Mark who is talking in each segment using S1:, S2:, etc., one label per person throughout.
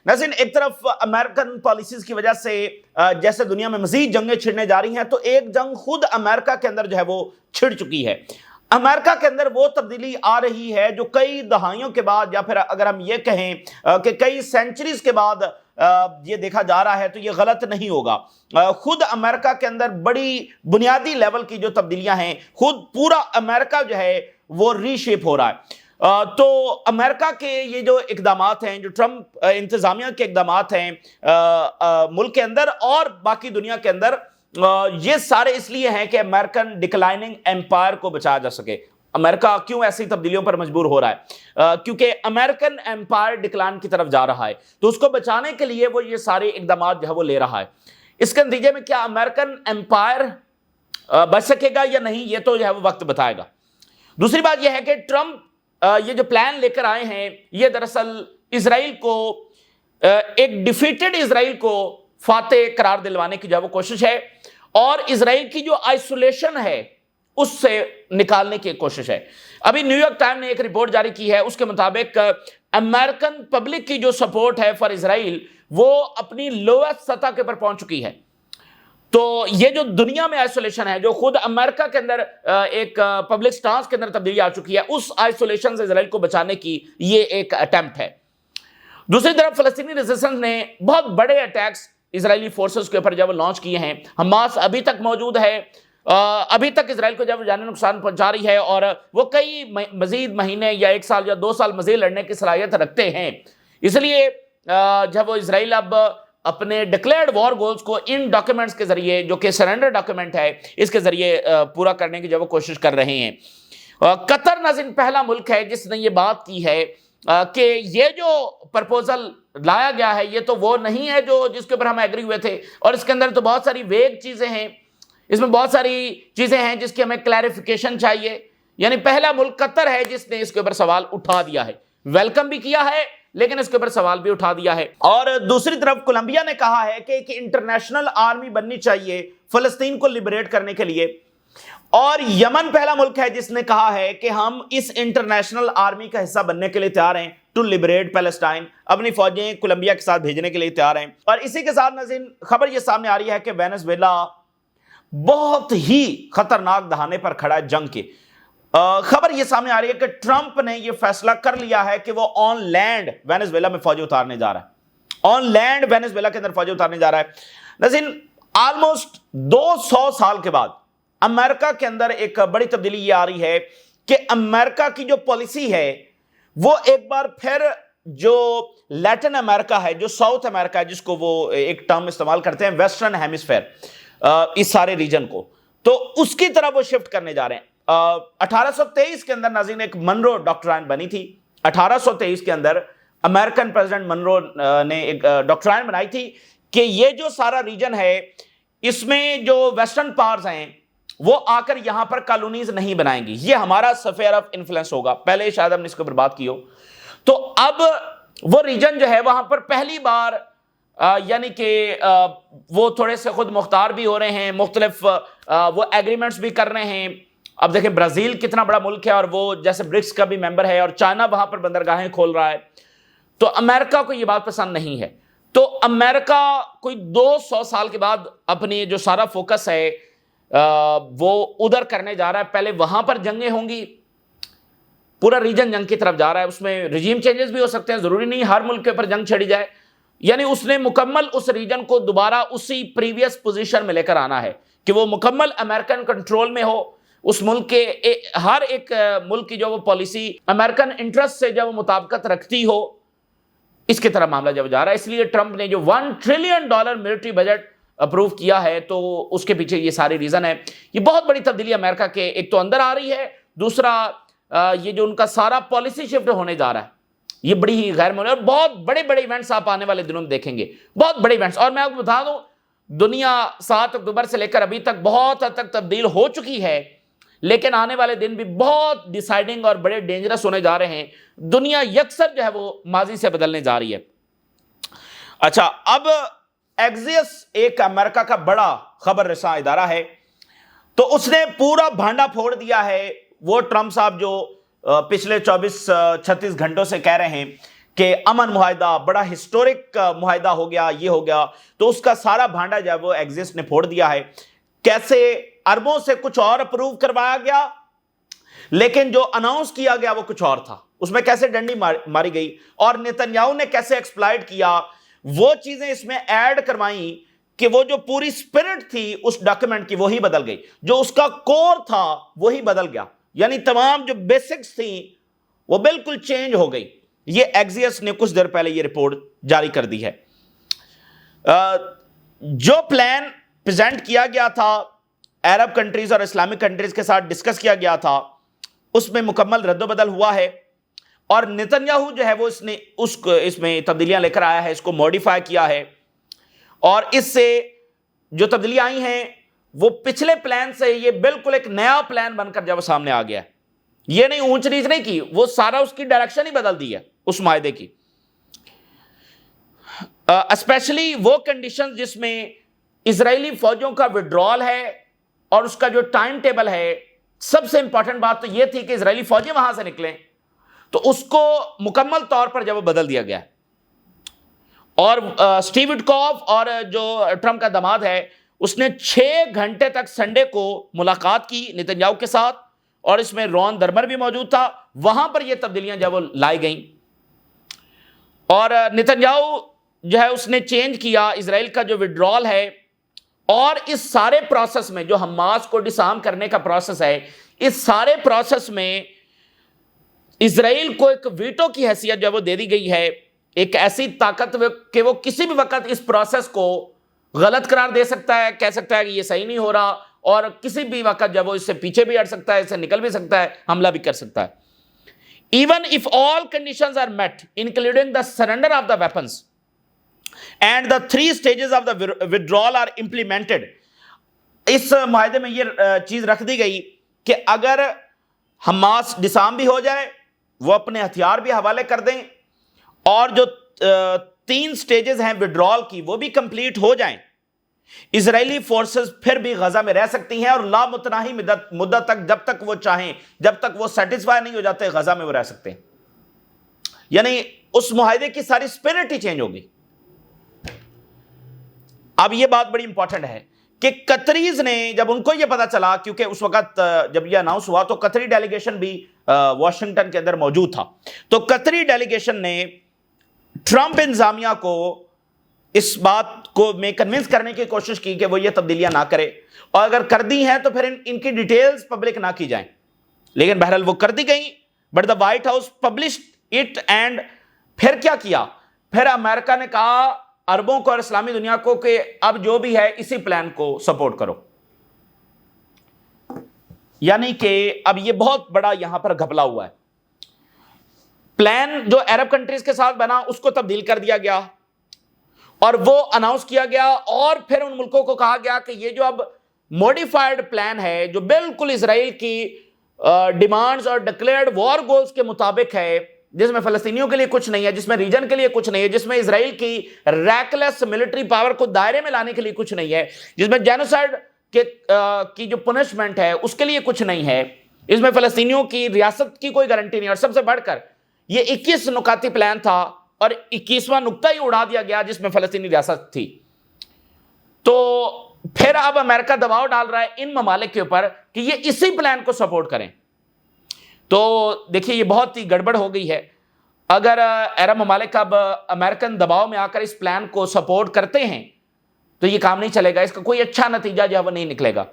S1: ناظرین، ایک طرف امریکن پالیسیز کی وجہ سے جیسے دنیا میں مزید جنگیں چھڑنے جا رہی ہیں، تو ایک جنگ خود امریکہ کے اندر جو ہے وہ چھڑ چکی ہے۔ امریکہ کے اندر وہ تبدیلی آ رہی ہے جو کئی دہائیوں کے بعد، یا پھر اگر ہم یہ کہیں کہ کئی سینچریز کے بعد یہ دیکھا جا رہا ہے، تو یہ غلط نہیں ہوگا۔ خود امریکہ کے اندر بڑی بنیادی لیول کی جو تبدیلیاں ہیں، خود پورا امریکہ جو ہے وہ ری شیپ ہو رہا ہے۔ تو امریکہ کے یہ جو اقدامات ہیں، جو ٹرمپ انتظامیہ کے اقدامات ہیں ملک کے اندر اور باقی دنیا کے اندر، یہ سارے اس لیے ہیں کہ امریکن ڈکلائننگ امپائر کو بچایا جا سکے۔ امریکہ کیوں ایسی تبدیلیوں پر مجبور ہو رہا ہے؟ کیونکہ امریکن امپائر ڈکلائن کی طرف جا رہا ہے، تو اس کو بچانے کے لیے وہ یہ سارے اقدامات جو ہے وہ لے رہا ہے۔ اس کے نتیجے میں کیا امریکن امپائر بچ سکے گا یا نہیں، یہ تو جو ہے وہ وقت بتائے گا۔ دوسری بات یہ ہے کہ ٹرمپ یہ جو پلان لے کر آئے ہیں، یہ دراصل اسرائیل کو، ایک ڈیفیٹڈ اسرائیل کو فاتح قرار دلوانے کی جو وہ کوشش ہے، اور اسرائیل کی جو آئسولیشن ہے اس سے نکالنے کی کوشش ہے۔ ابھی نیو یارک ٹائم نے ایک رپورٹ جاری کی ہے، اس کے مطابق امریکن پبلک کی جو سپورٹ ہے فار اسرائیل، وہ اپنی لویسٹ سطح کے پر پہنچ چکی ہے۔ تو یہ جو دنیا میں آئسولیشن ہے، جو خود امریکہ کے اندر ایک پبلک سٹانس کے اندر تبدیلی آ چکی ہے، اس آئسولیشن سے اسرائیل کو بچانے کی یہ ایک اٹیمپٹ ہے۔ دوسری طرف فلسطینی ریزسٹنس نے بہت بڑے اٹیکس اسرائیلی فورسز کے اوپر جب لانچ کیے ہیں۔ حماس ابھی تک موجود ہے، ابھی تک اسرائیل کو جب جانی نقصان پہنچا رہی ہے، اور وہ کئی مزید مہینے یا 1 سال یا 2 سال مزید لڑنے کی صلاحیت رکھتے ہیں۔ اس لیے جب وہ اسرائیل اب اپنے ڈکلیئرڈ وار گولز کو ان ڈاکیومنٹس کے ذریعے، جو کہ سرنڈر ڈاکیومنٹ ہے، اس کے ذریعے پورا کرنے کی جو وہ کوشش کر رہے ہیں۔ قطر ناظرین پہلا ملک ہے جس نے یہ بات کی ہے کہ یہ جو پرپوزل لایا گیا ہے، یہ تو وہ نہیں ہے جو جس کے اوپر ہم ایگری ہوئے تھے، اور اس کے اندر تو بہت ساری ویگ چیزیں ہیں، اس میں بہت ساری چیزیں ہیں جس کی ہمیں کلیریفیکیشن چاہیے۔ یعنی پہلا ملک قطر ہے جس نے اس کے اوپر سوال اٹھا دیا ہے، ویلکم بھی کیا ہے، لیکن اس کے اوپر سوال بھی اٹھا دیا ہے۔ اور دوسری طرف کولمبیا نے کہا ہے کہ ایک انٹرنیشنل آرمی بننی چاہیے فلسطین کو لبریٹ کرنے کے لیے، اور یمن پہلا ملک ہے جس نے کہا ہے کہ ہم اس انٹرنیشنل آرمی کا حصہ بننے کے لیے تیار ہیں، ٹو لبریٹ پیلسٹائن، اپنی فوجیں کولمبیا کے ساتھ بھیجنے کے لیے تیار ہیں۔ اور اسی کے ساتھ ناظرین خبر یہ سامنے آ رہی ہے کہ وینزویلا بہت ہی خطرناک دہانے پر کھڑا ہے جنگ کے۔ خبر یہ سامنے آ رہی ہے کہ ٹرمپ نے یہ فیصلہ کر لیا ہے کہ وہ آن لینڈ وینزویلا میں فوجیں اتارنے جا رہا ہے، آن لینڈ وینزویلا کے اندر فوجیں اتارنے جا رہا ہے۔ ناظرین آلموسٹ 200 سال کے بعد امریکہ کے اندر ایک بڑی تبدیلی یہ آ رہی ہے کہ امریکہ کی جو پالیسی ہے وہ ایک بار پھر جو لیٹن امریکہ ہے، جو ساؤتھ امریکہ ہے، جس کو وہ ایک ٹرم استعمال کرتے ہیں ویسٹرن ہیمسفیئر، اس سارے ریجن کو، تو اس کی طرف وہ شفٹ کرنے جا رہے ہیں۔ 1823 کے اندر ناظرین ایک منرو ڈاکٹرائن بنی تھی۔ 1823 کے اندر امریکن پریزیڈنٹ منرو نے ایک ڈاکٹرائن بنائی تھی کہ یہ جو سارا ریجن ہے، اس میں جو ویسٹرن پاورز ہیں وہ آ کر یہاں پر کالونیز نہیں بنائیں گی، یہ ہمارا سفیر آف انفلوئنس ہوگا۔ پہلے شاید ہم نے اس کے اوپر بات کی ہو۔ تو اب وہ ریجن جو ہے وہاں پر پہلی بار یعنی کہ وہ تھوڑے سے خود مختار بھی ہو رہے ہیں، مختلف وہ ایگریمنٹس بھی کر رہے ہیں۔ اب دیکھیں برازیل کتنا بڑا ملک ہے، اور وہ جیسے برکس کا بھی ممبر ہے، اور چائنا وہاں پر بندرگاہیں کھول رہا ہے۔ تو امریکہ کو یہ بات پسند نہیں ہے۔ تو امریکہ کوئی 200 سال کے بعد اپنی جو سارا فوکس ہے وہ ادھر کرنے جا رہا ہے۔ پہلے وہاں پر جنگیں ہوں گی، پورا ریجن جنگ کی طرف جا رہا ہے، اس میں رجیم چینجز بھی ہو سکتے ہیں، ضروری نہیں ہر ملک کے اوپر جنگ چھڑی جائے۔ یعنی اس نے مکمل اس ریجن کو دوبارہ اسی پریویس پوزیشن میں لے کر آنا ہے کہ وہ مکمل امریکن کنٹرول میں ہو۔ اس ملک کے ہر ایک ملک کی جو وہ پالیسی امریکن انٹرسٹ سے جب وہ مطابقت رکھتی ہو، اس کی طرح معاملہ جب جا رہا ہے۔ اس لیے ٹرمپ نے جو $1 ٹریلین ملٹری بجٹ اپروو کیا ہے، تو اس کے پیچھے یہ ساری ریزن ہے۔ یہ بہت بڑی تبدیلی امریکہ کے ایک تو اندر آ رہی ہے، دوسرا یہ جو ان کا سارا پالیسی شفٹ ہونے جا رہا ہے، یہ بڑی ہی غیر معمولی، اور بہت بڑے بڑے ایونٹس آپ آنے والے دنوں میں دیکھیں گے، بہت بڑے ایونٹس۔ اور میں آپ کو بتا دوں، دنیا 7 اکتوبر سے لے کر ابھی تک بہت حد تک تبدیل ہو چکی ہے، لیکن آنے والے دن بھی بہت ڈیسائیڈنگ اور بڑے ڈینجرس ہونے جا رہے ہیں۔ دنیا یکسر جو ہے وہ ماضی سے بدلنے جا رہی ہے۔ اچھا، اب ایکزیس ایک امریکہ کا بڑا خبر رساں ادارہ ہے، تو اس نے پورا بھانڈا پھوڑ دیا ہے۔ وہ ٹرمپ صاحب جو پچھلے 24-36 گھنٹوں سے کہہ رہے ہیں کہ امن معاہدہ بڑا ہسٹورک معاہدہ ہو گیا، یہ ہو گیا، تو اس کا سارا بھانڈا جو ہے وہ ایگزسٹ نے پھوڑ دیا ہے. کیسے عربوں سے کچھ اور اپروو کروایا گیا لیکن جو اناؤنس کیا گیا وہ کچھ اور تھا، اس میں کیسے ڈنڈی ماری گئی، اور نتنیاہو نے کیسے ایکسپلائٹ کیا، وہ چیزیں اس میں ایڈ کروائیں کہ وہ جو پوری سپرٹ تھی اس ڈاکیومنٹ کی وہی بدل گئی، جو اس کا کور تھا وہی بدل گیا، یعنی تمام جو بیسکس تھیں وہ بالکل چینج ہو گئی. یہ ایگزیس نے کچھ دیر پہلے یہ رپورٹ جاری کر دی ہے. جو پلان پریزنٹ کیا گیا تھا عرب کنٹریز اور اسلامک کنٹریز کے ساتھ ڈسکس کیا گیا تھا، اس میں مکمل رد و بدل ہوا ہے، اور نتنیاہو جو ہے وہ اس میں تبدیلیاں لے کر آیا ہے، اس کو موڈیفائی کیا ہے، اور اس سے جو تبدیلیاں آئی ہیں وہ پچھلے پلان سے یہ بالکل ایک نیا پلان بن کر جب سامنے آ گیا ہے. یہ نہیں اونچ نیچ نہیں کی، وہ سارا اس کی ڈائریکشن ہی بدل دی ہے اس معاہدے کی. اسپیشلی وہ کنڈیشن جس میں اسرائیلی فوجوں کا وڈرال ہے اور اس کا جو ٹائم ٹیبل ہے، سب سے امپورٹنٹ بات تو یہ تھی کہ اسرائیلی فوجیں وہاں سے نکلیں، تو اس کو مکمل طور پر جب بدل دیا گیا. اور سٹیو وٹکوف اور جو ٹرمپ کا داماد ہے اس نے 6 گھنٹے تک سنڈے کو ملاقات کی نتنیاہو کے ساتھ، اور اس میں رون درمر بھی موجود تھا، وہاں پر یہ تبدیلیاں جب وہ لائی گئیں. اور نتنیاہو جو ہے اس نے چینج کیا اسرائیل کا جو وڈرال ہے، اور اس سارے پروسیس میں جو حماس کو ڈسارم کرنے کا پروسیس ہے، اس سارے پروسیس میں اسرائیل کو ایک ویٹو کی حیثیت جو وہ دے دی گئی ہے، ایک ایسی طاقت کہ وہ کسی بھی وقت اس پروسیس کو غلط قرار دے سکتا ہے، کہہ سکتا ہے کہ یہ صحیح نہیں ہو رہا، اور کسی بھی وقت جب وہ اس سے پیچھے بھی ہٹ سکتا ہے، اس سے نکل بھی سکتا ہے، حملہ بھی کر سکتا ہے. Even if all conditions are met, including the surrender of the weapons and the 3 stages of the withdrawal are implemented, اس معاہدے میں یہ چیز رکھ دی گئی کہ اگر حماس ڈسارم بھی ہو جائے، وہ اپنے ہتھیار بھی حوالے کر دیں، اور جو 3 سٹیجز ہیں وڈرال کی وہ بھی کمپلیٹ ہو جائیں، اسرائیلی فورسز پھر بھی غزہ میں رہ سکتی ہیں، اور لامتناہی مدت تک، جب تک وہ چاہیں، جب تک وہ سیٹسفائی نہیں ہو جاتے، غزہ میں وہ رہ سکتے ہیں. یعنی اس معاہدے کی ساری سپرٹ ہی چینج ہوگی. اب یہ بات بڑی امپورٹنٹ ہے کہ قطریز نے جب ان کو یہ پتا چلا، کیونکہ اس وقت جب یہ اناؤنس ہوا تو قطری ڈیلیگیشن بھی واشنگٹن کے اندر موجود تھا، تو قطری ڈیلیگیشن نے ٹرمپ انتظامیہ کو اس بات کو میں کنونس کرنے کی کوشش کی کہ وہ یہ تبدیلیاں نہ کرے، اور اگر کر دی ہیں تو پھر ان کی ڈیٹیلز پبلک نہ کی جائیں. لیکن بہرحال وہ کر دی گئیں، but the white house published it. And پھر کیا کیا؟ پھر امریکہ نے کہا عربوں کو اور اسلامی دنیا کو کہ اب جو بھی ہے اسی پلان کو سپورٹ کرو. یعنی کہ اب یہ بہت بڑا یہاں پر گھپلا ہوا ہے. پلان جو عرب کنٹریز کے ساتھ بنا اس کو تبدیل کر دیا گیا، اور وہ اناؤنس کیا گیا، اور پھر ان ملکوں کو کہا گیا کہ یہ جو اب موڈیفائڈ پلان ہے جو بالکل اسرائیل کی ڈیمانڈز اور ڈکلیئرڈ وار گولز کے مطابق ہے، جس میں فلسطینیوں کے لیے کچھ نہیں ہے، جس میں ریجن کے لیے کچھ نہیں ہے، جس میں اسرائیل کی ریکلیس ملٹری پاور کو دائرے میں لانے کے لیے کچھ نہیں ہے، جس میں جینوسائیڈ کی جو پنشمنٹ ہے اس کے لیے کچھ نہیں ہے، اس میں فلسطینیوں کی ریاست کی کوئی گارنٹی نہیں، اور سب سے بڑھ کر یہ 21 نکاتی پلان تھا، اور 21واں نقطہ ہی اڑا دیا گیا جس میں فلسطینی ریاست تھی. تو پھر اب امریکہ دباؤ ڈال رہا ہے ان ممالک کے اوپر کہ یہ اسی پلان کو سپورٹ کریں. تو دیکھیے یہ بہت ہی گڑبڑ ہو گئی ہے. اگر عرب ممالک اب امریکن دباؤ میں آ کر اس پلان کو سپورٹ کرتے ہیں تو یہ کام نہیں چلے گا، اس کا کوئی اچھا نتیجہ جو ہے وہ نہیں نکلے گا.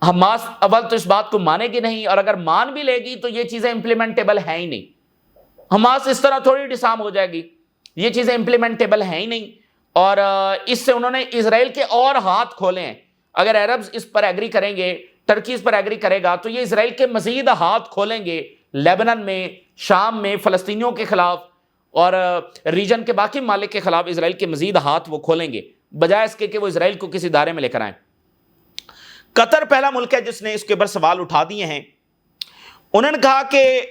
S1: حماس اول تو اس بات کو مانے گی نہیں، اور اگر مان بھی لے گی تو یہ چیزیں امپلیمنٹیبل ہیں ہی نہیں. حماس اس طرح تھوڑی ڈسارم ہو جائے گی، یہ چیزیں امپلیمنٹیبل ہیں ہی نہیں، اور اس سے انہوں نے اسرائیل کے اور ہاتھ کھولے ہیں. اگر عربز اس پر ایگری کریں گے، ترکی اس پر ایگری کرے گا، تو یہ اسرائیل کے مزید ہاتھ کھولیں گے لیبنان میں، شام میں فلسطینیوں کے خلاف، اور ریجن کے باقی ممالک کے خلاف اسرائیل کے مزید ہاتھ وہ کھولیں گے، بجائے اس کے کہ وہ اسرائیل کو کسی دائرے میں لے کر آئیں. قطر پہلا ملک ہے جس نے اس کے اوپر سوال اٹھا دیے ہیں. انہوں نے کہا کہ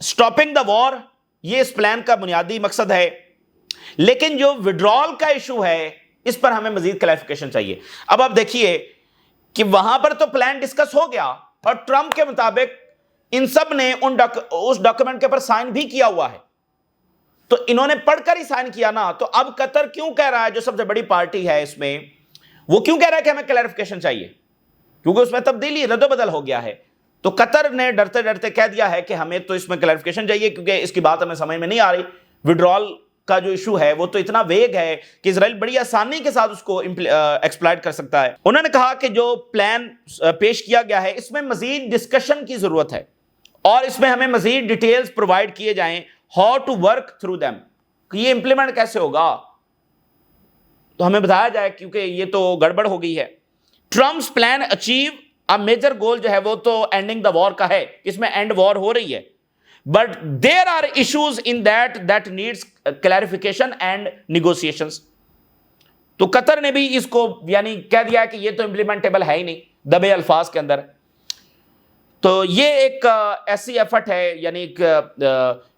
S1: سٹاپنگ دا وار یہ اس پلان کا بنیادی مقصد ہے، لیکن جو وڈرال کا ایشو ہے اس پر ہمیں مزید کلیریفیکیشن چاہیے. اب آپ دیکھیے کہ وہاں پر تو پلان ڈسکس ہو گیا، اور ٹرمپ کے مطابق ان سب نے اس ڈاکیومنٹ کے اوپر سائن بھی کیا ہوا ہے. تو انہوں نے پڑھ کر ہی سائن کیا نا. تو اب قطر کیوں کہہ رہا ہے, جو سب سے بڑی پارٹی ہے اس میں, وہ کیوں کہہ رہا ہے کہ ہمیں کلیریفیکیشن چاہیے, کیونکہ اس میں تبدیلی رد و بدل ہو گیا ہے. تو قطر نے ڈرتے ڈرتے کہہ دیا ہے کہ ہمیں تو اس میں کلیریفیکیشن چاہیے, کیونکہ اس کی بات ہمیں سمجھ میں نہیں آ رہی. وڈرال کا جو ایشو ہے وہ تو اتنا ویگ ہے کہ اسرائیل بڑی آسانی کے ساتھ اس کو ایکسپلائٹ کر سکتا ہے. انہوں نے کہا کہ جو پلان پیش کیا گیا ہے اس میں مزید ڈسکشن کی ضرورت ہے, اور اس میں ہمیں مزید ڈیٹیلز پرووائڈ کیے جائیں, how to work through them, کہ یہ امپلیمنٹ کیسے ہوگا تو ہمیں بتایا جائے, کیونکہ یہ تو گڑبڑ ہو گئی ہے. Trump's plan achieve a major goal جو ہے وہ تو اینڈنگ دا وار کا ہے, اس میں اینڈ وار ہو رہی ہے, but there are issues in that needs clarification and negotiations. تو قطر نے بھی اس کو یعنی کہہ دیا کہ یہ تو امپلیمنٹیبل ہے ہی نہیں, دبے الفاظ کے اندر. تو یہ ایک ایسی ایفرٹ ہے, یعنی ایک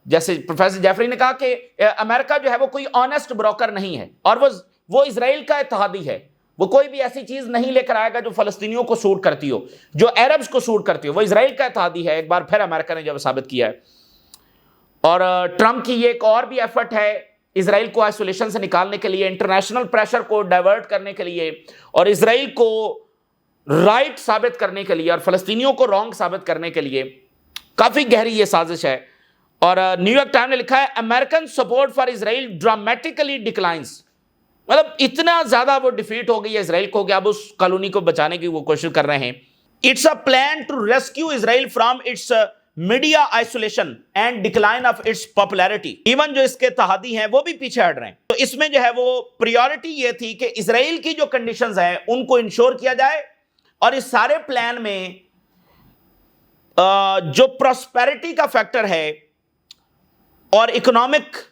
S1: جیسے پروفیسر جیفری نے کہا کہ امریکہ جو ہے وہ کوئی آنیسٹ بروکر نہیں ہے, اور وہ اسرائیل کا اتحادی ہے. وہ کوئی بھی ایسی چیز نہیں لے کر آئے گا جو فلسطینیوں کو سوٹ کرتی ہو, جو عربز کو سوٹ کرتی ہو. وہ اسرائیل کا اتحادی ہے, ایک بار پھر امریکہ نے جب ثابت کیا ہے. اور ٹرمپ کی یہ ایک اور بھی ایفرٹ ہے اسرائیل کو آئسولیشن سے نکالنے کے لیے, انٹرنیشنل پریشر کو ڈائیورٹ کرنے کے لیے, اور اسرائیل کو رائٹ ثابت کرنے کے لیے اور فلسطینیوں کو رانگ ثابت کرنے کے لیے. کافی گہری یہ سازش ہے. اور نیو یارک ٹائم نے لکھا ہے American support for Israel dramatically declines, مطلب اتنا زیادہ وہ ڈیفیٹ ہو گئی ہے اسرائیل کو کہ اب اس کالونی کو بچانے کی وہ کوشش کر رہے ہیں. It's a plan to rescue Israel from its media isolation and decline of its popularity. Even جو اس کے اتحادی ہیں وہ بھی پیچھے ہٹ رہے ہیں. تو اس میں جو ہے وہ پریورٹی یہ تھی کہ اسرائیل کی جو کنڈیشنز ہیں ان کو انشور کیا جائے, اور اس سارے پلان میں جو پراسپیرٹی کا فیکٹر ہے اور اکنامک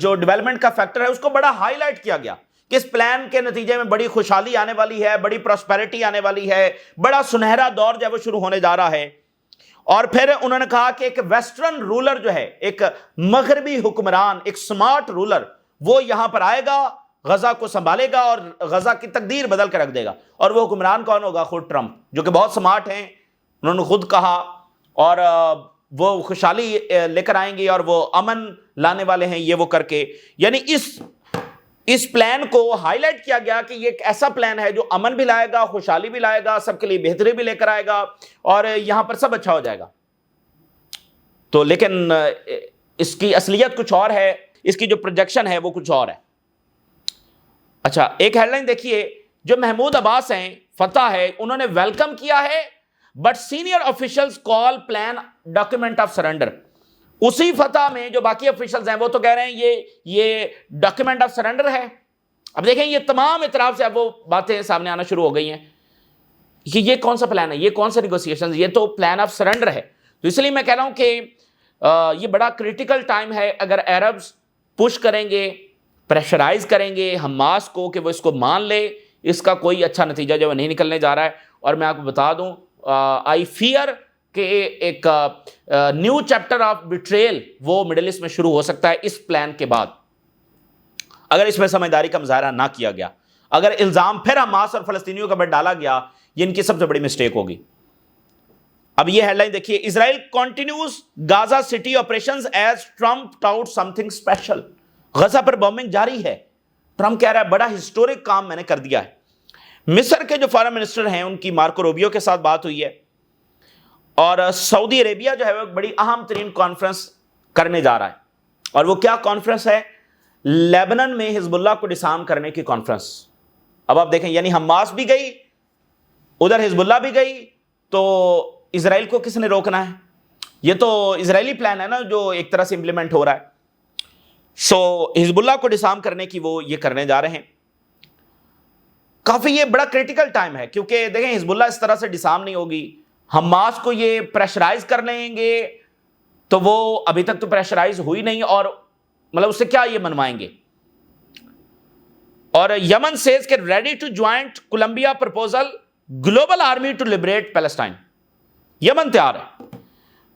S1: جو ڈیولپمنٹ کا فیکٹر ہے اس کو بڑا ہائی لائٹ کیا گیا کہ اس پلان کے نتیجے میں بڑی خوشحالی آنے والی ہے, بڑی پراسپیرٹی آنے والی ہے, بڑا سنہرا دور جو ہے وہ شروع ہونے جا رہا ہے. اور پھر انہوں نے کہا کہ ایک ویسٹرن رولر جو ہے, ایک مغربی حکمران, ایک سمارٹ رولر, وہ یہاں پر آئے گا, غزہ کو سنبھالے گا اور غزہ کی تقدیر بدل کر رکھ دے گا. اور وہ حکمران کون ہوگا؟ خود ٹرمپ, جو کہ بہت سمارٹ ہیں, انہوں نے خود کہا, اور وہ خوشحالی لے کر آئیں گے اور وہ امن لانے والے ہیں, یہ وہ کر کے. یعنی اس پلان کو ہائی لائٹ کیا گیا کہ یہ ایک ایسا پلان ہے جو امن بھی لائے گا, خوشحالی بھی لائے گا, سب کے لیے بہتری بھی لے کر آئے گا, اور یہاں پر سب اچھا ہو جائے گا. تو لیکن اس کی اصلیت کچھ اور ہے, اس کی جو پروجیکشن ہے وہ کچھ اور ہے. اچھا, ایک ہیڈ لائن دیکھیے, جو محمود عباس ہیں, فتح ہے, انہوں نے ویلکم کیا ہے, but senior officials call plan document of surrender. اسی فتح میں جو باقی آفیشلز ہیں وہ تو کہہ رہے ہیں یہ ڈاکیومنٹ آف سرنڈر ہے. اب دیکھیں یہ تمام اطراف سے اب وہ باتیں سامنے آنا شروع ہو گئی ہیں کہ یہ کون سا پلان ہے, یہ کون سا نیگوسیشن, یہ تو پلان آف سرنڈر ہے. تو اس لیے میں کہہ رہا ہوں کہ یہ بڑا کریٹیکل ٹائم ہے. اگر عربز پش کریں گے, پریشرائز کریں گے حماس کو کہ وہ اس کو مان لے, اس کا کوئی اچھا نتیجہ جو نہیں نکلنے جا رہا ہے. اور میں آپ کو بتا دوں, آئی فیئر کہ ایک نیو چیپٹر آف بیٹریل وہ مڈل ایسٹ میں شروع ہو سکتا ہے اس پلان کے بعد, اگر اس میں سمجھداری کا مظاہرہ نہ کیا گیا. اگر الزام پھر حماس اور فلسطینیوں کے اوپر ڈالا گیا, یہ ان کی سب سے بڑی مسٹیک ہوگی. اب یہ ہیڈ لائن دیکھیے, Israel continues Gaza City operations as Trump tout something special. غزہ پر بومبنگ جاری ہے, ٹرمپ کہہ رہا ہے بڑا ہسٹورک کام میں نے کر دیا ہے. مصر کے جو فارن منسٹر ہیں ان کی مارکو روبیو کے ساتھ بات ہوئی ہے, اور سعودی عربیہ جو ہے وہ ایک بڑی اہم ترین کانفرنس کرنے جا رہا ہے. اور وہ کیا کانفرنس ہے؟ لیبنن میں حزب اللہ کو ڈسارم کرنے کی کانفرنس. اب آپ دیکھیں, یعنی حماس بھی گئی, ادھر حزب اللہ بھی گئی, تو اسرائیل کو کس نے روکنا ہے؟ یہ تو اسرائیلی پلان ہے نا جو ایک طرح سے امپلیمنٹ ہو رہا ہے. سو حزب اللہ کو ڈسارم کرنے کی وہ یہ کرنے جا رہے ہیں. کافی یہ بڑا کریٹیکل ٹائم ہے, کیونکہ دیکھیں حزب اللہ اس طرح سے ڈسارم نہیں ہوگی, حماس کو یہ پریشرائز کر لیں گے, تو وہ ابھی تک تو پریشرائز ہوئی نہیں, اور مطلب اس سے کیا یہ منوائیں گے. اور یمن سیز کہ ready to joint Colombia proposal global army to liberate Palestine. یمن تیار ہے.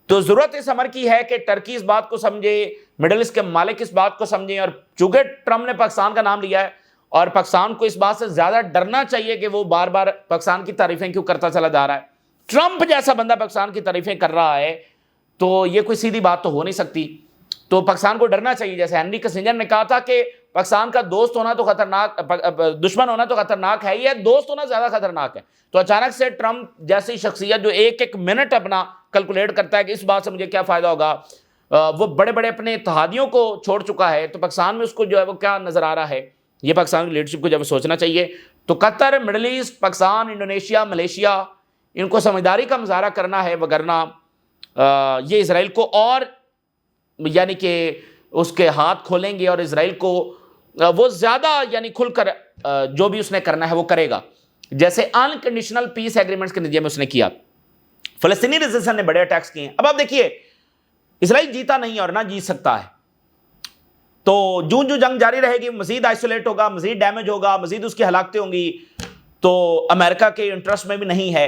S1: تو ضرورت اس امر کی ہے کہ ٹرکی اس بات کو سمجھے, مڈل ایسٹ کے ممالک اس بات کو سمجھیں, اور چونکہ ٹرمپ نے پاکستان کا نام لیا ہے, اور پاکستان کو اس بات سے زیادہ ڈرنا چاہیے کہ وہ بار بار پاکستان کی تعریفیں کیوں کرتا چلا جا رہا ہے. ٹرمپ جیسا بندہ پاکستان کی تعریفیں کر رہا ہے, تو یہ کوئی سیدھی بات تو ہو نہیں سکتی. تو پاکستان کو ڈرنا چاہیے. جیسے ہنری کسنجر نے کہا تھا کہ پاکستان کا دوست ہونا تو خطرناک، دشمن ہونا تو خطرناک ہے ہی ہے، دوست ہونا زیادہ خطرناک ہے. تو اچانک سے ٹرمپ جیسی شخصیت جو ایک ایک منٹ اپنا کیلکولیٹ کرتا ہے کہ اس بات سے مجھے کیا فائدہ ہوگا، وہ بڑے بڑے اپنے اتحادیوں کو چھوڑ چکا ہے. تو پاکستان میں اس کو جو ہے وہ کیا نظر آ رہا ہے، یہ پاکستان کی لیڈرشپ کو جب سوچنا چاہیے. تو Qatar, Middle East, Pakistan, Indonesia, Malaysia, ان کو سمجھداری کا مظاہرہ کرنا ہے، وگرنہ یہ اسرائیل کو اور یعنی کہ اس کے ہاتھ کھولیں گے اور اسرائیل کو وہ زیادہ یعنی کھل کر جو بھی اس نے کرنا ہے وہ کرے گا، جیسے انکنڈیشنل پیس ایگریمنٹس کے نتیجے میں اس نے کیا. فلسطینی ریزسٹنس نے بڑے اٹیکس کیے ہیں. اب آپ دیکھیے اسرائیل جیتا نہیں اور نہ جیت سکتا ہے. تو جو جنگ جاری رہے گی، مزید آئسولیٹ ہوگا، مزید ڈیمیج ہوگا، مزید اس کی ہلاکتیں ہوں گی. تو امریکہ کے انٹرسٹ میں بھی نہیں ہے،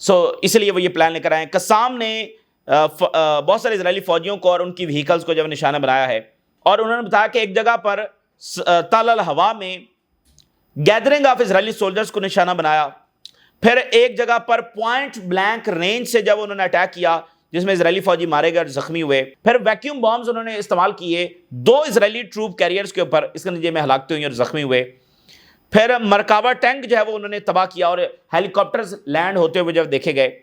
S1: اس لیے وہ یہ پلان لے کر آئے ہیں. قسام نے بہت سارے اسرائیلی فوجیوں کو اور ان کی وہیکلز کو جب نشانہ بنایا ہے، اور انہوں نے بتایا کہ ایک جگہ پر تل الہوا میں گیدرنگ آف اسرائیلی سولجرز کو نشانہ بنایا. پھر ایک جگہ پر پوائنٹ بلینک رینج سے جب انہوں نے اٹیک کیا جس میں اسرائیلی فوجی مارے گئے اور زخمی ہوئے. پھر ویکیوم بامز انہوں نے استعمال کیے 2 اسرائیلی ٹروپ کیریئرز کے اوپر، اس کے نتیجے میں ہلاکتیں ہوئی اور زخمی ہوئے. پھر مرکاوا ٹینک جو ہے وہ انہوں نے تباہ کیا اور ہیلی کاپٹرز لینڈ ہوتے ہوئے جب دیکھے گئے.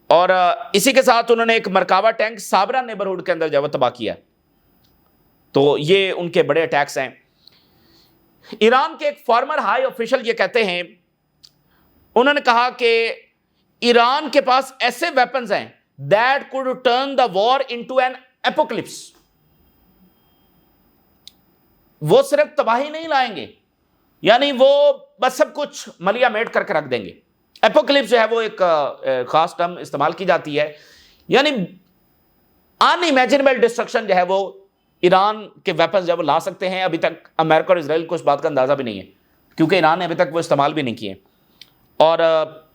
S1: اور اسی کے ساتھ انہوں نے ایک مرکاوا ٹینک صابرہ نیبرہڈ کے اندر جو ہے وہ تباہ کیا. تو یہ ان کے بڑے اٹیکس ہیں. ایران کے ایک فارمر ہائی آفیشل یہ کہتے ہیں، انہوں نے کہا کہ ایران کے پاس ایسے ویپنز ہیں that could turn the war into an apocalypse. وہ صرف تباہی نہیں لائیں گے، یعنی وہ بس سب کچھ ملیا میٹ کر کے رکھ دیں گے. ایپوکلپس جو ہے وہ ایک خاص ٹرم استعمال کی جاتی ہے، یعنی ان امیجنیبل ڈسٹرکشن جو ہے وہ ایران کے ویپنز جو ہے وہ لا سکتے ہیں. ابھی تک امریکہ اور اسرائیل کو اس بات کا اندازہ بھی نہیں ہے، کیونکہ ایران نے ابھی تک وہ استعمال بھی نہیں کیے. اور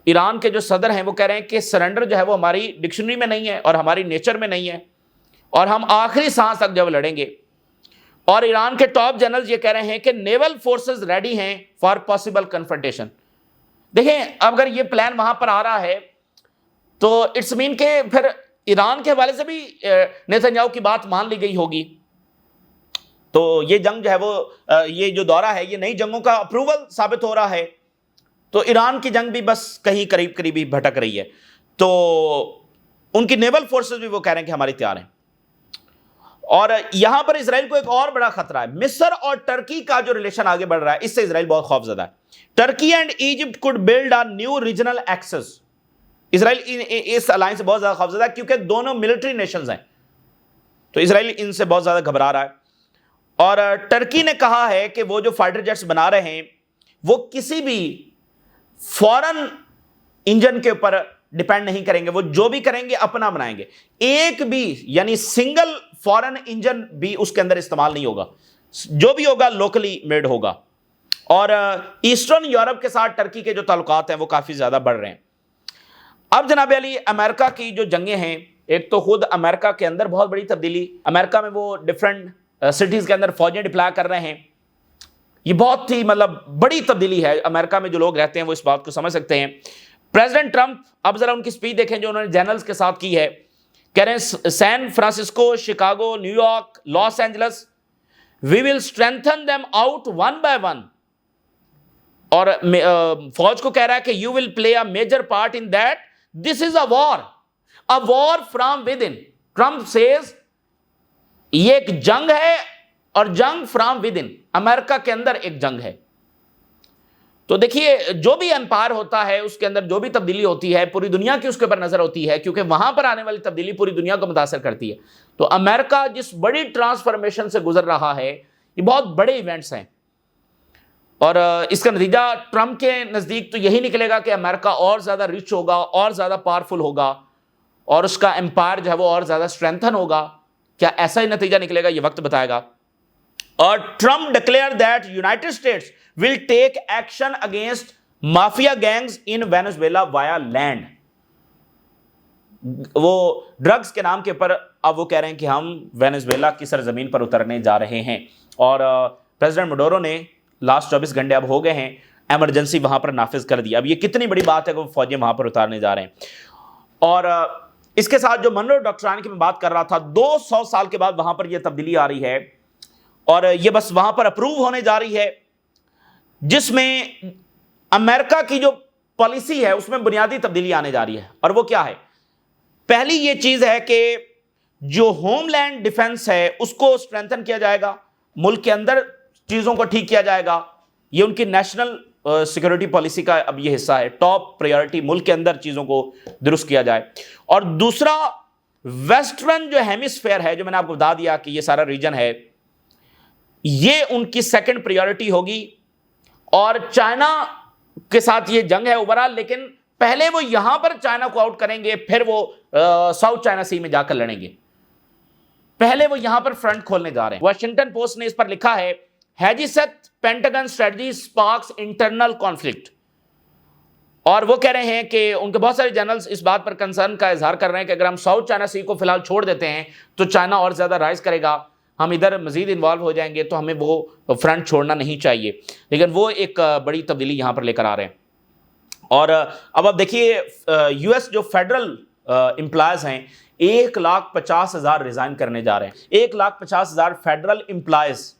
S1: ایران کے جو صدر ہیں وہ کہہ رہے ہیں کہ سرنڈر جو ہے وہ ہماری ڈکشنری میں نہیں ہے اور ہماری نیچر میں نہیں ہے، اور ہم آخری سانس تک جو لڑیں گے. اور ایران کے ٹاپ جنرل یہ کہہ رہے ہیں کہ نیول فورسز ریڈی ہیں فار پاسبل کنفرنٹیشن. دیکھیں اگر یہ پلان وہاں پر آ رہا ہے تو اٹس مین کہ پھر ایران کے حوالے سے بھی نیتنیاہو کی بات مان لی گئی ہوگی. تو یہ جنگ جو ہے وہ یہ جو دورہ ہے یہ نئی جنگوں کا اپروول ثابت ہو رہا ہے. تو ایران کی جنگ بھی بس کہیں قریب قریب ہی بھٹک رہی ہے. تو ان کی نیول فورسز بھی وہ کہہ رہے ہیں کہ ہماری تیار ہیں. اور یہاں پر اسرائیل کو ایک اور بڑا خطرہ ہے. مصر اور ٹرکی کا جو ریلیشن آگے بڑھ رہا ہے اس سے اسرائیل بہت خوف زدہ ہے. Turkey and Egypt could build a new regional axis. Israel اس الائنس سے بہت زیادہ خوف زدہ ہے کیونکہ دونوں ملٹری نیشنز ہیں. تو اسرائیل ان سے بہت زیادہ گھبرا رہا ہے. اور ٹرکی نے کہا ہے کہ وہ جو فائٹر جیٹس بنا رہے ہیں وہ کسی بھی فورن انجن کے اوپر ڈیپینڈ نہیں کریں گے، وہ جو بھی کریں گے اپنا بنائیں گے. ایک بھی یعنی سنگل فورن انجن بھی اس کے اندر استعمال نہیں ہوگا، جو بھی ہوگا لوکلی میڈ ہوگا. اور ایسٹرن یورپ کے ساتھ ٹرکی کے جو تعلقات ہیں وہ کافی زیادہ بڑھ رہے ہیں. اب جناب علی امریکہ کی جو جنگیں ہیں، ایک تو خود امریکہ کے اندر بہت بڑی تبدیلی، امریکہ میں وہ ڈفرینٹ سٹیز کے اندر فوجیں ڈپلائی کر رہے ہیں. یہ بہت ہی بڑی تبدیلی ہے. امریکہ میں جو لوگ رہتے ہیں وہ اس بات کو سمجھ سکتے ہیں. پریزیڈنٹ ٹرمپ، اب ذرا ان کی سپیچ دیکھیں جو انہوں نے جنرلز کے ساتھ کی ہے. کہہ رہے ہیں San Francisco, Chicago, New York, Los Angeles, we will strengthen them out one by one. اور فوج کو کہہ رہا ہے کہ you will play a major part in that. This is a war from within. Trump says یہ ایک جنگ ہے اور جنگ فرام ود ان، امریکہ کے اندر ایک جنگ ہے. تو دیکھیے جو بھی امپائر ہوتا ہے اس کے اندر جو بھی تبدیلی ہوتی ہے پوری دنیا کی اس کے اوپر نظر ہوتی ہے، کیونکہ وہاں پر آنے والی تبدیلی پوری دنیا کو متاثر کرتی ہے. تو امریکہ جس بڑی ٹرانسفارمیشن سے گزر رہا ہے یہ بہت بڑے ایونٹس ہیں، اور اس کا نتیجہ ٹرمپ کے نزدیک تو یہی نکلے گا کہ امریکہ اور زیادہ رچ ہوگا، اور زیادہ پاورفل ہوگا، اور اس کا امپائر جو ہے وہ اور زیادہ اسٹرینتھن ہوگا. کیا ایسا ہی نتیجہ نکلے گا؟ یہ وقت بتائے گا. اور Trump declare that United States will take action against mafia gangs in Venezuela via land. وہ ڈرگز کے نام کے اوپر اب وہ کہہ رہے ہیں کہ ہم وینزویلا کی سرزمین پر اترنے جا رہے ہیں. اور پریزیڈنٹ مڈورو نے لاسٹ 24 گھنٹے اب ہو گئے ہیں ایمرجنسی وہاں پر نافذ کر دیا. اب یہ کتنی بڑی بات ہے کہ وہ فوجیں وہاں پر اتارنے جا رہے ہیں. اور اس کے ساتھ جو منرو ڈاکٹران کی میں بات کر رہا تھا، 200 سال کے بعد وہاں پر یہ تبدیلی آ رہی ہے اور یہ بس وہاں پر اپروو ہونے جا رہی ہے، جس میں امریکہ کی جو پالیسی ہے اس میں بنیادی تبدیلی آنے جا رہی ہے۔ اور وہ کیا ہے؟ پہلی یہ چیز ہے کہ جو ہوم لینڈ ڈیفنس ہے اس کو سٹرینتھن کیا جائے گا، ملک کے اندر چیزوں کو ٹھیک کیا جائے گا، یہ ان کی نیشنل سیکورٹی پالیسی کا اب یہ حصہ ہے، ٹاپ پریورٹی ملک کے اندر چیزوں کو درست کیا جائے۔ اور دوسرا ویسٹرن جو ہیمسفیئر ہے، جو میں نے آپ کو بتا دیا کہ یہ سارا ریجن ہے، یہ ان کی سیکنڈ پریورٹی ہوگی، اور چائنا کے ساتھ یہ جنگ ہے اوورال، لیکن پہلے وہ یہاں پر چائنا کو آؤٹ کریں گے، پھر وہ ساؤتھ چائنا سی میں جا کر لڑیں گے، پہلے وہ یہاں پر فرنٹ کھولنے جا رہے ہیں۔ واشنگٹن پوسٹ نے اس پر لکھا ہے، ہیجیست پینٹاگن اسٹریٹجی سپارکس انٹرنل کانفلکٹ، اور وہ کہہ رہے ہیں کہ ان کے بہت سارے جرنلز اس بات پر کنسرن کا اظہار کر رہے ہیں کہ اگر ہم ساؤتھ چائنا سی کو فی الحال چھوڑ دیتے ہیں تو چائنا اور زیادہ رائز کرے گا، ہم ادھر مزید انوالو ہو جائیں گے، تو ہمیں وہ فرنٹ چھوڑنا نہیں چاہیے، لیکن وہ ایک بڑی تبدیلی یہاں پر لے کر آ رہے ہیں۔ اور اب آپ دیکھیے یو ایس جو فیڈرل امپلائز ہیں 1,50,000 ریزائن کرنے جا رہے ہیں، 1,50,000 فیڈرل امپلائز،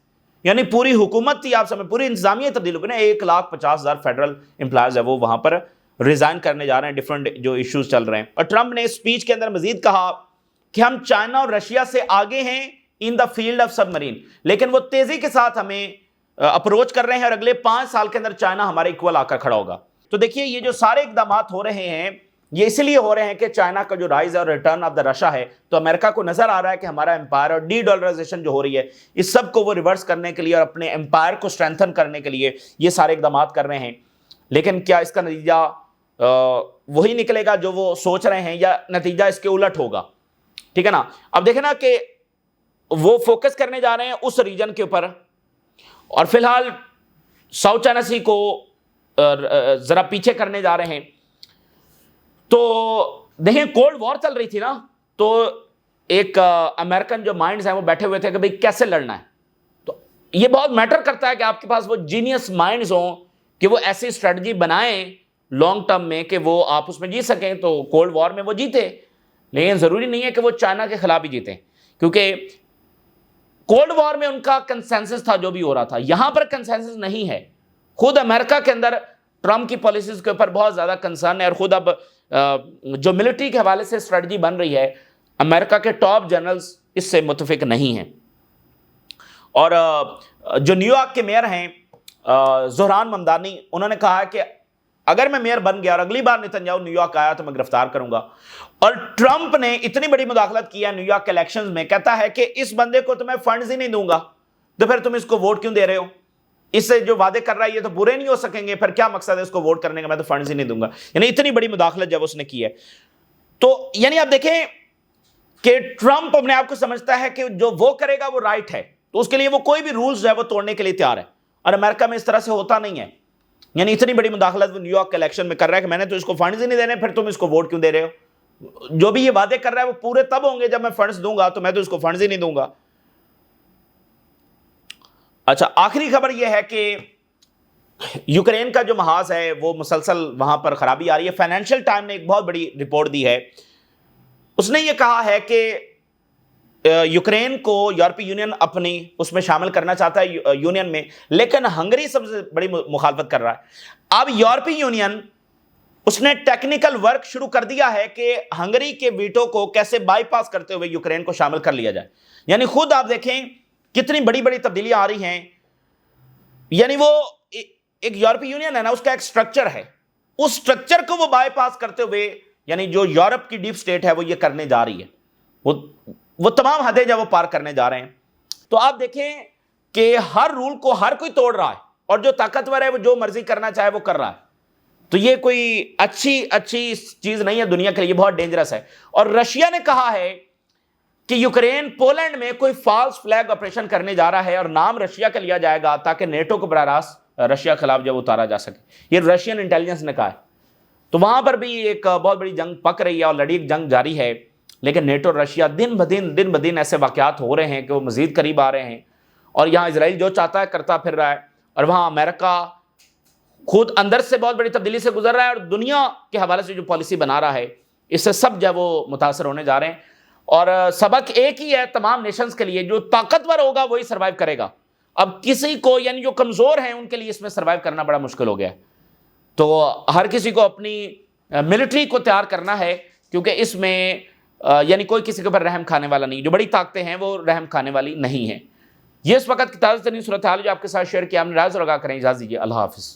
S1: یعنی پوری حکومت تھی، آپ سمجھ پوری انتظامیہ تبدیل ہو گئی نا، 1,50,000 فیڈرل امپلائز ہے وہ وہاں پر ریزائن کرنے جا رہے ہیں، ڈیفرنٹ جو ایشوز چل رہے ہیں۔ اور ٹرمپ نے اسپیچ کے اندر مزید کہا کہ ہم چائنا اور رشیا سے آگے ہیں in the field of submarine, لیکن وہ تیزی کے ساتھ ہمیں اپروچ کر رہے ہیں اور اگلے 5 سال کے اندر چائنا ہمارے ایکول آ کر کھڑا ہوگا۔ تو دیکھیے یہ جو سارے اقدامات ہو رہے ہیں یہ اس لیے ہو رہے ہیں کہ چائنا کا جو رائز اور ریٹرن آف دا رشیا ہے، تو امریکہ کو نظر آ رہا ہے کہ ہمارا امپائر اور ڈی ڈالرائزیشن جو ہو رہی ہے اس سب کو وہ ریورس کرنے کے لیے اور اپنے امپائر کو اسٹرینتھن کرنے کے لیے یہ سارے اقدامات کر رہے ہیں، لیکن کیا اس کا نتیجہ وہی نکلے گا جو وہ سوچ رہے ہیں، یا نتیجہ اس کے الٹ ہوگا؟ ٹھیک ہے نا۔ اب دیکھیں نا کہ وہ فوکس کرنے جا رہے ہیں اس ریجن کے اوپر، اور فی الحال ساؤتھ چائنا سی کو ذرا پیچھے کرنے جا رہے ہیں۔ تو دیکھیں کولڈ وار چل رہی تھی نا، تو ایک امریکن جو مائنڈز ہیں وہ بیٹھے ہوئے تھے کہ بھئی کیسے لڑنا ہے، تو یہ بہت میٹر کرتا ہے کہ آپ کے پاس وہ جینیس مائنڈز ہوں کہ وہ ایسی اسٹریٹجی بنائیں لانگ ٹرم میں کہ وہ آپ اس میں جیت سکیں۔ تو کولڈ وار میں وہ جیتے، لیکن ضروری نہیں ہے کہ وہ چائنا کے خلاف ہی جیتیں، کیونکہ کولڈ وار میں ان کا کنسنسس تھا جو بھی ہو رہا تھا، یہاں پر کنسنسس نہیں ہے۔ خود امریکہ کے اندر ٹرمپ کی پالیسیز کے اوپر بہت زیادہ کنسرن ہے، اور خود اب جو ملٹری کے حوالے سے اسٹریٹجی بن رہی ہے، امریکہ کے ٹاپ جنرلز اس سے متفق نہیں ہیں۔ اور جو نیو یارک کے میئر ہیں زہران ممدانی، انہوں نے کہا ہے کہ اگر میں میئر بن گیا اور اگلی بار نتنیاہو نیو یارک آیا تو میں گرفتار کروں گا۔ اور ٹرمپ نے اتنی بڑی مداخلت کی ہے نیو یارک کے الیکشنز میں، کہتا ہے کہ اس بندے کو تو میں فنڈز ہی نہیں دوں گا، تو پھر تم اس کو ووٹ کیوں دے رہے ہو؟ اس سے جو وعدے کر رہا ہے یہ تو پورے نہیں ہو سکیں گے، پھر کیا مقصد ہے اس کو ووٹ کرنے کا؟ میں تو فنڈز ہی نہیں دوں گا۔ یعنی اتنی بڑی مداخلت جب اس نے کی ہے، تو یعنی آپ دیکھیں کہ ٹرمپ اپنے آپ کو سمجھتا ہے کہ جو وہ کرے گا وہ رائٹ ہے، تو اس کے لیے وہ کوئی بھی رولز جو ہے وہ توڑنے کے لیے تیار ہے، اور امریکہ میں اس طرح سے ہوتا نہیں ہے۔ یعنی اتنی بڑی مداخلت وہ نیو یارک کے الیکشن میں کر رہا ہے کہ میں نے تو اس کو فنڈز ہی نہیں دینے، پھر تم اس کو ووٹ کیوں دے رہے ہو؟ جو بھی یہ وعدے کر رہا ہے وہ پورے تب ہوں گے جب میں فنڈز دوں گا، تو میں تو اس کو فنڈز ہی نہیں دوں گا۔ اچھا، آخری خبر یہ ہے کہ یوکرین کا جو محاذ ہے وہ مسلسل وہاں پر خرابی آ رہی ہے۔ فائنینشیل ٹائم نے ایک بہت بڑی رپورٹ دی ہے، اس نے یہ کہا ہے کہ یوکرین کو یورپی یونین اپنی اس میں شامل کرنا چاہتا ہے یونین میں، لیکن ہنگری سب سے بڑی مخالفت کر رہا ہے۔ اب یورپی یونین اس نے ٹیکنیکل ورک شروع کر دیا ہے کہ ہنگری کے ویٹو کو کیسے بائی پاس کرتے ہوئے یوکرین کو شامل کر لیا جائے۔ یعنی خود آپ دیکھیں کتنی بڑی بڑی تبدیلیاں آ رہی ہیں، یعنی وہ ایک یورپی یونین ہے نا، اس کا ایک سٹرکچر ہے، اس سٹرکچر کو وہ بائی پاس کرتے ہوئے، یعنی جو یورپ کی ڈیپ سٹیٹ ہے وہ یہ کرنے جا رہی ہے، وہ تمام حدیں جب وہ پار کرنے جا رہے ہیں۔ تو آپ دیکھیں کہ ہر رول کو ہر کوئی توڑ رہا ہے، اور جو طاقتور ہے وہ جو مرضی کرنا چاہے وہ کر رہا ہے۔ تو یہ کوئی اچھی چیز نہیں ہے دنیا کے لیے، بہت ڈینجرس ہے۔ اور رشیا نے کہا ہے کہ یوکرین پولینڈ میں کوئی فالس فلیگ آپریشن کرنے جا رہا ہے، اور نام رشیا کا لیا جائے گا تاکہ نیٹو کو براہ راست رشیا کے خلاف جب اتارا جا سکے۔ یہ رشین انٹیلیجنس نے کہا ہے۔ تو وہاں پر بھی ایک بہت بڑی جنگ پک رہی ہے، اور لڑی جنگ جاری ہے، لیکن نیٹو اور رشیا دن بدن ایسے واقعات ہو رہے ہیں کہ وہ مزید قریب آ رہے ہیں، اور یہاں اسرائیل جو چاہتا ہے کرتا پھر رہا ہے، اور وہاں امریکہ خود اندر سے بہت بڑی تبدیلی سے گزر رہا ہے، اور دنیا کے حوالے سے جو پالیسی بنا رہا ہے اس سے سب جو ہے وہ متاثر ہونے جا رہے ہیں، اور سبق ایک ہی ہے تمام نیشنز کے لیے، جو طاقتور ہوگا وہی سروائیو کرے گا۔ اب کسی کو یعنی جو کمزور ہیں ان کے لیے اس میں سروائیو کرنا بڑا مشکل ہو گیا ہے، تو ہر کسی کو اپنی ملٹری کو تیار کرنا ہے، کیونکہ اس میں یعنی کوئی کسی کے اوپر رحم کھانے والا نہیں، جو بڑی طاقتیں ہیں وہ رحم کھانے والی نہیں ہیں۔ یہ اس وقت کی تازہ ترین صورتحال جو آپ کے ساتھ شیئر کیا، ہم نے رائے ضرور آگاہ کریں، اجازت دیجیے، اللہ حافظ۔